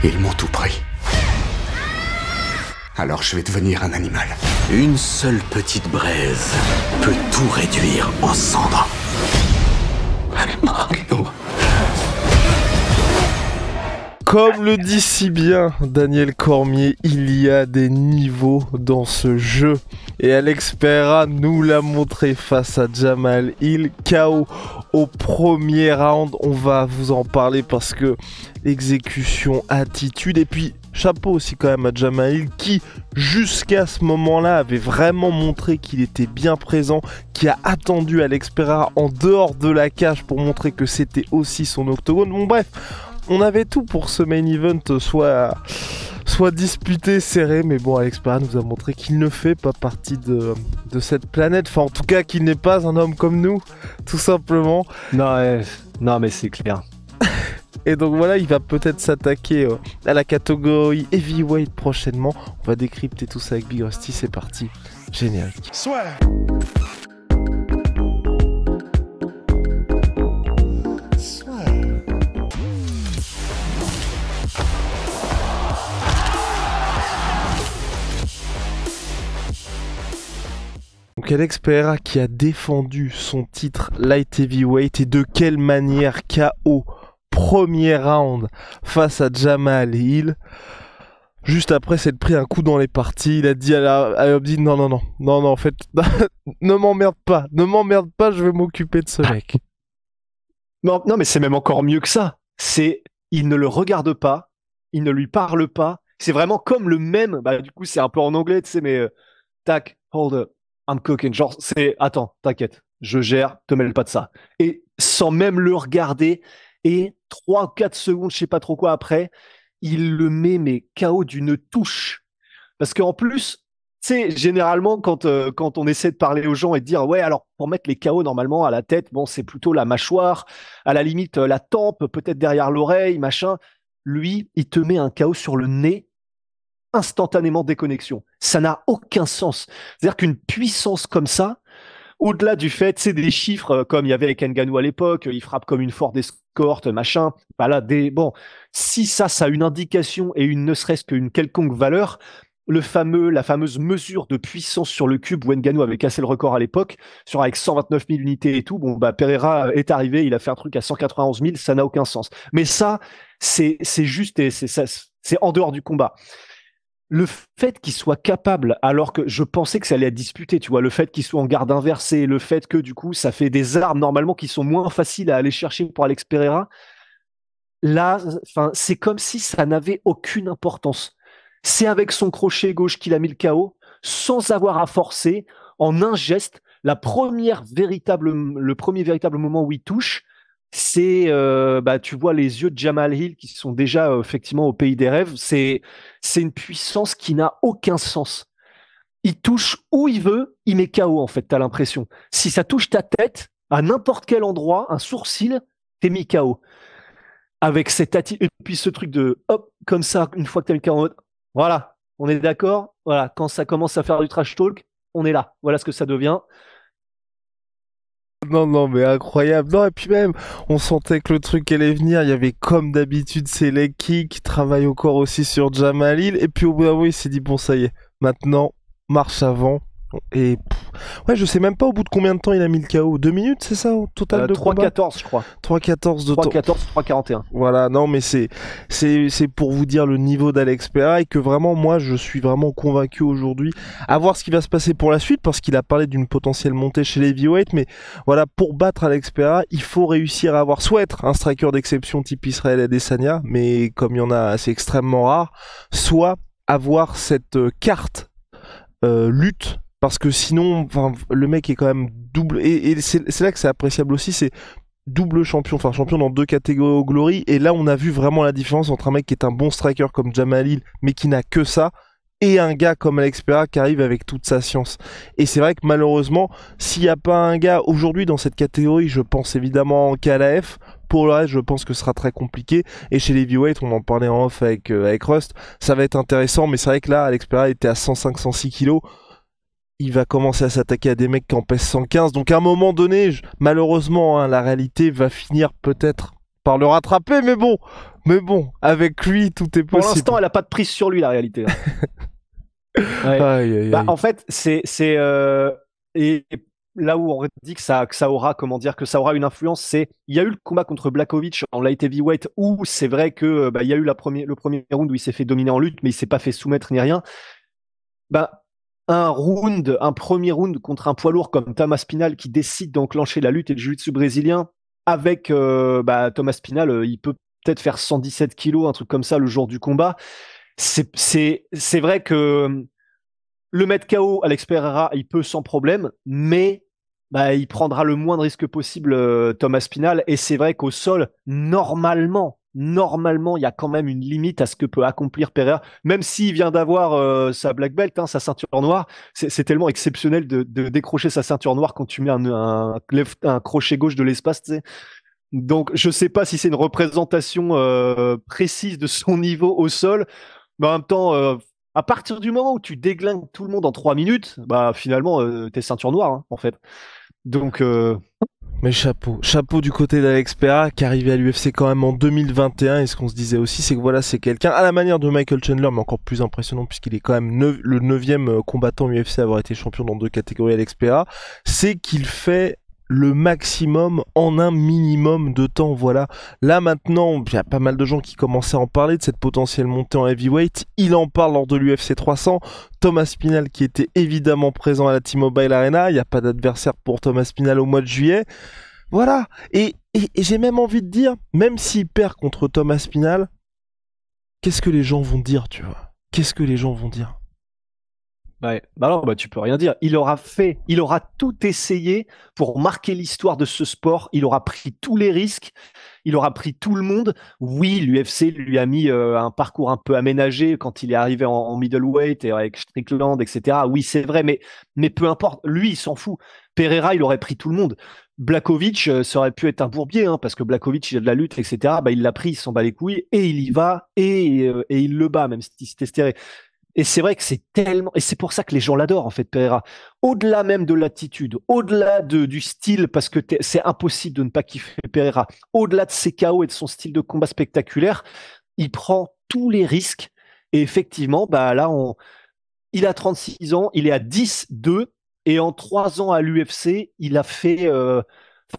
Ils m'ont tout pris. Alors je vais devenir un animal. Une seule petite braise peut tout réduire en cendres. Comme le dit si bien Daniel Cormier, il y a des niveaux dans ce jeu. Et Alex Pereira nous l'a montré face à Jamal Hill. KO au premier round. On va vous en parler parce que exécution, attitude et puis chapeau aussi quand même à Jamal Hill qui jusqu'à ce moment-là avait vraiment montré qu'il était bien présent, qui a attendu Alex Pereira en dehors de la cage pour montrer que c'était aussi son octogone. Bon bref, on avait tout pour ce main event soit disputé, serré, mais bon, Alex Pereira nous a montré qu'il ne fait pas partie de cette planète, enfin en tout cas qu'il n'est pas un homme comme nous, tout simplement. Non mais c'est clair. Et donc voilà, il va peut-être s'attaquer à la catégorie heavyweight prochainement. On va décrypter tout ça avec Big Rusty, c'est parti, générique. Soit. Donc Alex Pereira qui a défendu son titre light heavyweight et de quelle manière, KO premier round face à Jamal Hill. Juste après s'être pris un coup dans les parties, il a dit à Obdi non, en fait, ne m'emmerde pas, je vais m'occuper de ce mec. Non, mais c'est même encore mieux que ça. Il ne le regarde pas, il ne lui parle pas. C'est vraiment comme le même, du coup c'est un peu en anglais, tu sais, mais tac, hold up, I'm cooking. Genre, attends, t'inquiète, je gère, te mêle pas de ça. Et sans même le regarder, et 3-4 secondes, je sais pas trop quoi après, il le met mais KO d'une touche. Parce qu'en plus, tu sais, généralement, quand on essaie de parler aux gens et de dire, ouais, alors pour mettre les KO normalement à la tête, bon, c'est plutôt la mâchoire, à la limite la tempe, peut-être derrière l'oreille, machin. Lui, il te met un KO sur le nez, instantanément déconnexion. Ça n'a aucun sens. C'est-à-dire qu'une puissance comme ça, au-delà du fait, c'est des chiffres comme il y avait avec Ngannou à l'époque, il frappe comme une Ford Escort, machin. Bon, si ça a une indication et ne serait-ce qu'une quelconque valeur, la fameuse mesure de puissance sur le cube où Ngannou avait cassé le record à l'époque, avec 129 000 unités et tout, Pereira est arrivé, il a fait un truc à 191 000, ça n'a aucun sens. Mais ça, c'est juste, c'est en dehors du combat. Le fait qu'il soit capable, alors que je pensais que ça allait être disputé, tu vois, le fait qu'il soit en garde inversée, le fait que du coup ça fait des armes normalement qui sont moins faciles à aller chercher pour Alex Pereira, là, c'est comme si ça n'avait aucune importance. C'est avec son crochet gauche qu'il a mis le KO, sans avoir à forcer, en un geste. Le premier véritable moment où il touche, c'est, tu vois les yeux de Jamal Hill qui sont déjà effectivement au pays des rêves. C'est une puissance qui n'a aucun sens. Il touche où il veut, il met KO en fait, t'as l'impression. Si ça touche ta tête, à n'importe quel endroit, un sourcil, t'es mis KO. Avec cette attitude, et puis ce truc de hop, comme ça, une fois que t'as mis KO, voilà, on est d'accord. Voilà, quand ça commence à faire du trash talk, on est là. Voilà ce que ça devient. Non, mais incroyable. Non, et puis même, on sentait que le truc allait venir. Il y avait comme d'habitude ces leg kicks qui travaillent au corps aussi sur Jamal Hill. Et puis au bout d'un moment, il s'est dit, bon, ça y est, maintenant, marche avant. Et ouais, je sais même pas au bout de combien de temps il a mis le KO. 2 minutes, c'est ça au total de 3-14, je crois. 3-14 de temps. 3-14, 3-41. Voilà, non, mais c'est pour vous dire le niveau d'Alex Pereira et que vraiment, moi, je suis vraiment convaincu aujourd'hui à voir ce qui va se passer pour la suite parce qu'il a parlé d'une potentielle montée chez les heavyweight. Mais voilà, pour battre Alex Pereira, il faut réussir à avoir soit être un striker d'exception type Israël Adesanya, mais comme il y en a, c'est extrêmement rare, soit avoir cette carte lutte. Parce que sinon, le mec est quand même double. Et c'est là que c'est appréciable aussi, c'est double champion, champion dans 2 catégories au Glory. Et là, on a vu vraiment la différence entre un mec qui est un bon striker comme Jamal Hill, mais qui n'a que ça, et un gars comme Alex Pereira qui arrive avec toute sa science. Et c'est vrai que malheureusement, s'il n'y a pas un gars aujourd'hui dans cette catégorie, je pense évidemment en KLAF. Pour le reste, je pense que ce sera très compliqué. Et chez les heavyweight, on en parlait en off avec Rust, ça va être intéressant. Mais c'est vrai que là, Alex Pereira était à 105-106 kilos. Il va commencer à s'attaquer à des mecs qui en pèsent 115. Donc à un moment donné, malheureusement, la réalité va finir peut-être par le rattraper. Mais bon, Mais bon, avec lui, tout est Pour possible. l'instant, elle a pas de prise sur lui, la réalité. Ouais. Aïe, aïe, Bah, aïe. en fait, et là où on dit que ça aura, comment dire, que ça aura une influence, c'est il y a eu le combat contre Blachowicz en light heavyweight où c'est vrai que bah, il y a eu le premier round où il s'est fait dominer en lutte, mais il s'est pas fait soumettre ni rien. Bah, un premier round contre un poids lourd comme Thomas Spinal qui décide d'enclencher la lutte et le jiu-jitsu brésilien avec bah, Thomas Spinal, il peut peut-être faire 117 kilos, un truc comme ça le jour du combat. C'est vrai que le mettre KO, Alex Pereira, il peut sans problème, mais bah, il prendra le moins de risques possible, Thomas Spinal. Et c'est vrai qu'au sol, normalement, il y a quand même une limite à ce que peut accomplir Pereira, même s'il vient d'avoir sa black belt, hein, sa ceinture noire. C'est tellement exceptionnel de décrocher sa ceinture noire quand tu mets un crochet gauche de l'espace, tu sais. Donc, je sais pas si c'est une représentation précise de son niveau au sol, mais en même temps, à partir du moment où tu déglingues tout le monde en 3 minutes, bah finalement, t'es ceinture noire, hein, en fait. Donc, Mais chapeau du côté d'Alex Pereira qui est arrivé à l'UFC quand même en 2021 et ce qu'on se disait aussi c'est que voilà c'est quelqu'un à la manière de Michael Chandler mais encore plus impressionnant puisqu'il est quand même le 9e combattant UFC à avoir été champion dans 2 catégories Alex Pereira, c'est qu'il fait le maximum en un minimum de temps, voilà. Là maintenant, il y a pas mal de gens qui commençaient à en parler de cette potentielle montée en heavyweight. Il en parle lors de l'UFC 300. Thomas Spinal qui était évidemment présent à la T-Mobile Arena. Il n'y a pas d'adversaire pour Thomas Spinal au mois de juillet. Voilà. Et j'ai même envie de dire, même s'il perd contre Thomas Spinal, qu'est-ce que les gens vont dire, tu vois? Qu'est-ce que les gens vont dire? ouais. Bah alors, bah, tu peux rien dire. Il aura tout essayé pour marquer l'histoire de ce sport. Il aura pris tous les risques. Il aura pris tout le monde. Oui, l'UFC lui a mis un parcours un peu aménagé quand il est arrivé en middleweight et avec Strickland, etc. Oui, c'est vrai, mais peu importe. Lui, il s'en fout. Pereira, il aurait pris tout le monde. Blachowicz, ça aurait pu être un bourbier, hein, parce que Blachowicz, il a de la lutte, etc. Bah, il l'a pris, il s'en bat les couilles et il y va et il le bat, même si c'était serré. Et c'est vrai que c'est tellement, et c'est pour ça que les gens l'adorent, en fait, Pereira. Au-delà même de l'attitude, au-delà du style, parce que c'est impossible de ne pas kiffer Pereira, au-delà de ses KO et de son style de combat spectaculaire, il prend tous les risques. Et effectivement, bah là, il a 36 ans, il est à 10-2, et en 3 ans à l'UFC, il a fait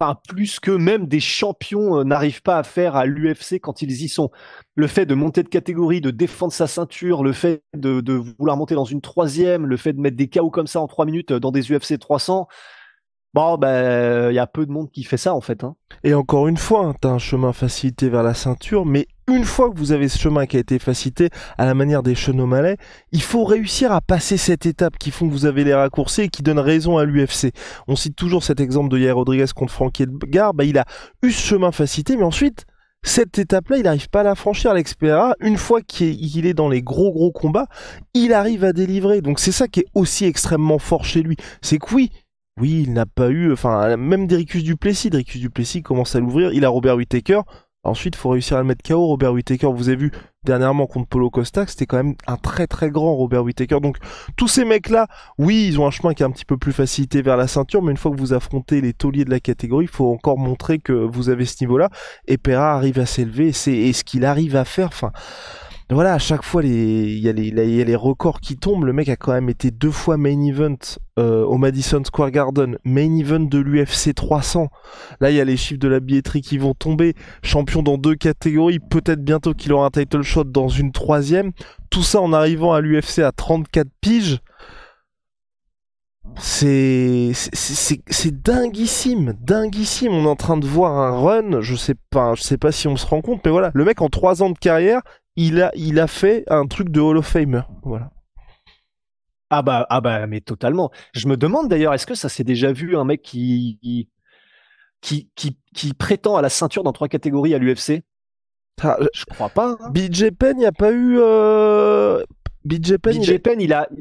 enfin, plus que même des champions n'arrivent pas à faire à l'UFC quand ils y sont. Le fait de monter de catégorie, de défendre sa ceinture, le fait de vouloir monter dans une 3e, le fait de mettre des KO comme ça en 3 minutes dans des UFC 300, bon, ben, il y a peu de monde qui fait ça en fait, hein. Et encore une fois, hein, t'as un chemin facilité vers la ceinture, mais une fois que vous avez ce chemin qui a été facilité à la manière des Sean O'Malley, il faut réussir à passer cette étape qui font que vous avez les raccourcis et qui donnent raison à l'UFC. On cite toujours cet exemple de Yair Rodriguez contre Frankie Edgar, bah, il a eu ce chemin facilité, mais ensuite, cette étape-là, il n'arrive pas à la franchir, Alex Pereira. Une fois qu'il est dans les gros combats, il arrive à délivrer. Donc c'est ça qui est aussi extrêmement fort chez lui. C'est que oui, il n'a pas eu, enfin, même Dricus du Plessis commence à l'ouvrir, il a Robert Whittaker, ensuite il faut réussir à le mettre KO, Robert Whittaker, vous avez vu dernièrement contre Paulo Costa, c'était quand même un très grand Robert Whittaker, donc tous ces mecs-là, oui, ils ont un chemin qui est un petit peu plus facilité vers la ceinture, mais une fois que vous affrontez les tauliers de la catégorie, il faut encore montrer que vous avez ce niveau-là, et Pereira arrive à s'élever, et ce qu'il arrive à faire, enfin... Voilà, à chaque fois, il y a les records qui tombent. Le mec a quand même été 2 fois main event au Madison Square Garden, main event de l'UFC 300. Là, il y a les chiffres de la billetterie qui vont tomber. Champion dans 2 catégories, peut-être bientôt qu'il aura un title shot dans une 3e. Tout ça en arrivant à l'UFC à 34 piges. C'est dinguissime. On est en train de voir un run. Je sais pas si on se rend compte, mais voilà, le mec en 3 ans de carrière, il a fait un truc de Hall of Famer. Voilà. Ah bah, mais totalement. Je me demande d'ailleurs, est-ce que ça s'est déjà vu un mec qui prétend à la ceinture dans 3 catégories à l'UFC? Ah, Je crois pas, hein. BJ Penn, il n'y a pas eu. BJ Penn,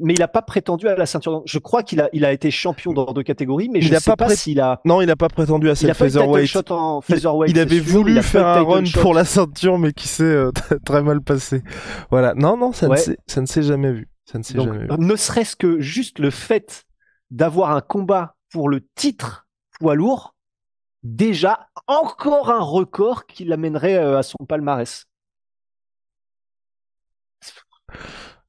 mais il a pas prétendu à la ceinture. Je crois qu'il a été champion dans 2 catégories, mais je sais pas s'il a. Non, il n'a pas prétendu à cette featherweight. Il avait voulu faire un run pour la ceinture, mais qui s'est très mal passé. Voilà. Non, ça ne s'est jamais vu. Ne serait-ce que juste le fait d'avoir un combat pour le titre poids lourd, déjà encore un record qui l'amènerait à son palmarès.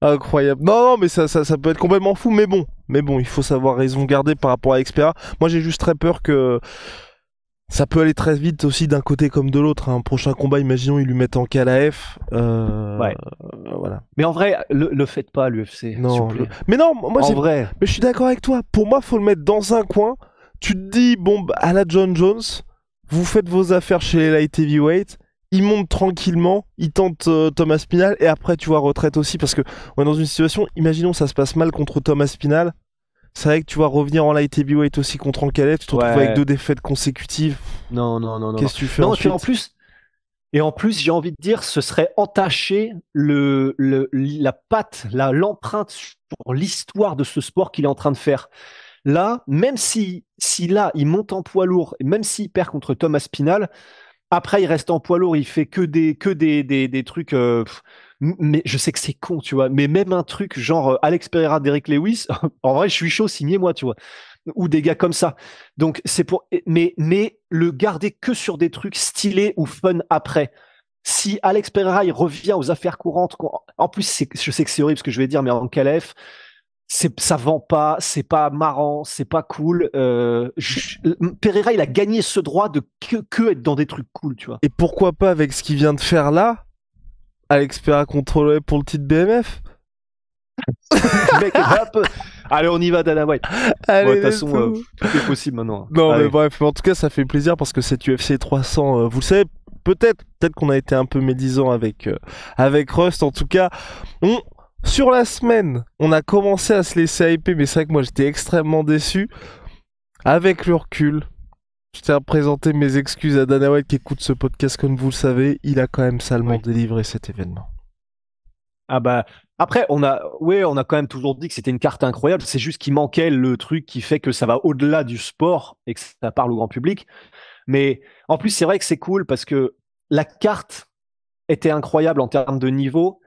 Incroyable. Non, non, mais ça peut être complètement fou, mais bon. Mais bon, il faut savoir raison garder par rapport à Xperia. Moi, j'ai juste très peur que ça peut aller très vite aussi d'un côté comme de l'autre. Un prochain combat, imaginons, ils lui mettent en KLAF. Ouais. Voilà. Mais en vrai, le faites pas, l'UFC. Non, mais non, moi, en vrai. mais je suis d'accord avec toi. Pour moi, faut le mettre dans un coin. Tu te dis, bon, bah, à la John Jones, vous faites vos affaires chez les light heavyweight. Il monte tranquillement, il tente Thomas Spinal et après tu vois retraite aussi parce que on est dans une situation, imaginons ça se passe mal contre Thomas Spinal, c'est vrai que tu vas revenir en light heavyweight aussi contre Ankalaev, tu te retrouves avec 2 défaites consécutives. Non. Qu'est-ce que tu fais non, ensuite? Et en plus, j'ai envie de dire, ce serait entacher la patte, l'empreinte sur l'histoire de ce sport qu'il est en train de faire. Là, même si là, il monte en poids lourd, et même s'il perd contre Thomas Spinal, après, il reste en poids lourd, il fait que des trucs. Mais je sais que c'est con, tu vois. Mais même un truc genre Alex Pereira, Derek Lewis, en vrai, je suis chaud, signez-moi, tu vois. Ou des gars comme ça. Donc, c'est pour. Mais le garder que sur des trucs stylés ou fun après. Si Alex Pereira, il revient aux affaires courantes. En plus, je sais que c'est horrible ce que je vais dire, mais en KLF, ça vend pas, c'est pas marrant, c'est pas cool. Pereira, il a gagné ce droit de que être dans des trucs cool, tu vois. Et pourquoi pas avec ce qu'il vient de faire là, Alex Pereira contrôlé pour le titre BMF. Mec, allez, on y va, Dana White. Allez, de toute façon, tout est possible maintenant. Non, allez. mais bref, en tout cas, ça fait plaisir parce que cette UFC 300, vous le savez, peut-être qu'on a été un peu médisant avec Rust. En tout cas, sur la semaine, on a commencé à se laisser hyper, mais c'est vrai que moi j'étais extrêmement déçu. Avec le recul, je tiens à présenter mes excuses à Dana White qui écoute ce podcast comme vous le savez. Il a quand même salement délivré cet événement. Ah bah, après, on a quand même toujours dit que c'était une carte incroyable. C'est juste qu'il manquait le truc qui fait que ça va au-delà du sport et que ça parle au grand public. Mais en plus, c'est vrai que c'est cool parce que la carte était incroyable en termes de niveau.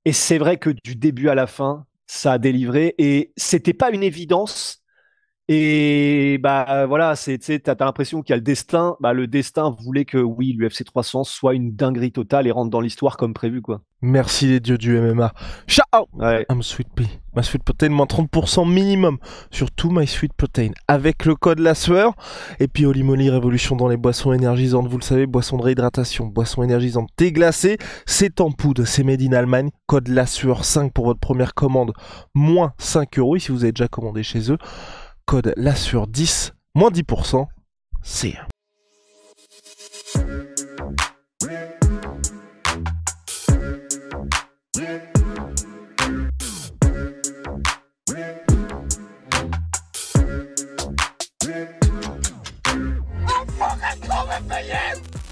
Et c'est vrai que du début à la fin, ça a délivré. Et c'était pas une évidence. Et bah voilà, t'as l'impression qu'il y a le destin. Bah, le destin voulait que oui, l'UFC 300 soit une dinguerie totale et rentre dans l'histoire comme prévu, quoi. Merci les dieux du MMA. Ciao. Ouais. I'm Sweet Pea. Ma Sweet Protein, moins 30% minimum sur tout My Sweet Protein avec le code La Sueur. Et puis Holy Moly, révolution dans les boissons énergisantes. Vous le savez, boissons de réhydratation, boissons énergisantes, thé glacé. C'est en poudre, c'est made in Allemagne. Code La Sueur 5 pour votre première commande. Moins 5 € si vous avez déjà commandé chez eux. Code La Sueur 10, moins 10%. C'est... I'm fucking coming for you!